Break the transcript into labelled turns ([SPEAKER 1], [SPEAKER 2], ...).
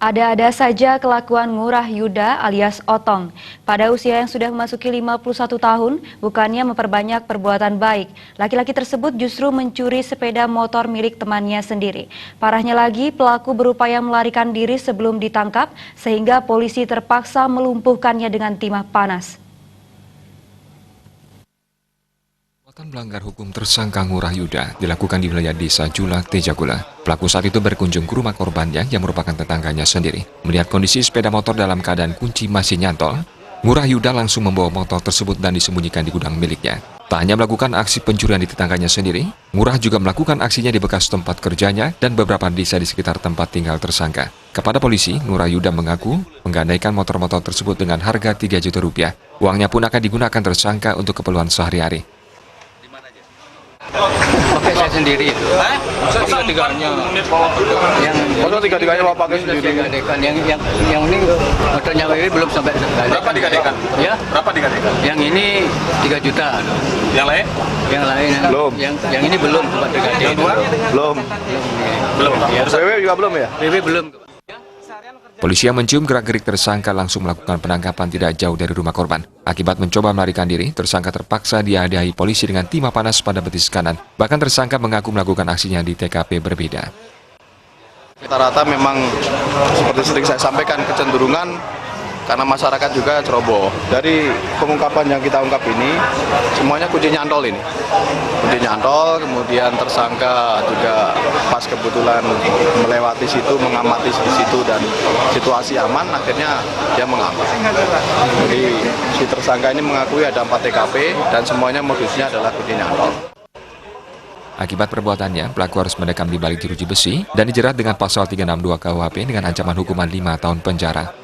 [SPEAKER 1] Ada-ada saja kelakuan Ngurah Yuda alias Otong. Pada usia yang sudah memasuki 51 tahun, bukannya memperbanyak perbuatan baik. Laki-laki tersebut justru mencuri sepeda motor milik temannya sendiri. Parahnya lagi, pelaku berupaya melarikan diri sebelum ditangkap, sehingga polisi terpaksa melumpuhkannya dengan timah panas.
[SPEAKER 2] Perbuatan melanggar hukum tersangka Ngurah Yuda dilakukan di wilayah desa Jula, Tejagula. Pelaku saat itu berkunjung ke rumah korbannya yang merupakan tetangganya sendiri. Melihat kondisi sepeda motor dalam keadaan kunci masih nyantol, Ngurah Yuda langsung membawa motor tersebut dan disembunyikan di gudang miliknya. Tak hanya melakukan aksi pencurian di tetangganya sendiri, Ngurah juga melakukan aksinya di bekas tempat kerjanya dan beberapa desa di sekitar tempat tinggal tersangka. Kepada polisi, Ngurah Yuda mengaku menggandaikan motor-motor tersebut dengan harga 3 juta rupiah. Uangnya pun akan digunakan tersangka untuk keperluan sehari-hari.
[SPEAKER 3] Pakai saya sendiri itu. Masa tiga-tiganya?
[SPEAKER 4] Tiga-tiganya mau pakai sendiri?
[SPEAKER 3] Digadekan. Yang ini motornya ini belum sampai digadekan.
[SPEAKER 4] Berapa digadekan?
[SPEAKER 3] Ya?
[SPEAKER 4] Berapa digadekan?
[SPEAKER 3] Yang ini 3 juta.
[SPEAKER 4] Yang lain?
[SPEAKER 3] Yang lain
[SPEAKER 4] Belum.
[SPEAKER 3] Yang ini belum sempat digadekan.
[SPEAKER 4] Yang dua? Belum.
[SPEAKER 3] Belum. Ya.
[SPEAKER 4] WW juga belum ya?
[SPEAKER 3] WW belum.
[SPEAKER 2] Polisi yang mencium gerak-gerik tersangka langsung melakukan penangkapan tidak jauh dari rumah korban. Akibat mencoba melarikan diri, tersangka terpaksa dihadiahi polisi dengan timah panas pada betis kanan. Bahkan tersangka mengaku melakukan aksinya di TKP berbeda.
[SPEAKER 4] Rata-rata memang seperti sering saya sampaikan kecenderungan karena masyarakat juga ceroboh. Dari pengungkapan yang kita ungkap ini, semuanya kunci nyantol ini. Kunci nyantol, kemudian tersangka juga pas kebetulan melewati situ, mengamati di situ dan situasi aman, akhirnya dia mengaman. Jadi si tersangka ini mengakui ada 4 TKP dan semuanya modusnya adalah kunci nyantol.
[SPEAKER 2] Akibat perbuatannya, pelaku harus mendekam di balik jeruji besi dan dijerat dengan pasal 362 KUHP dengan ancaman hukuman 5 tahun penjara.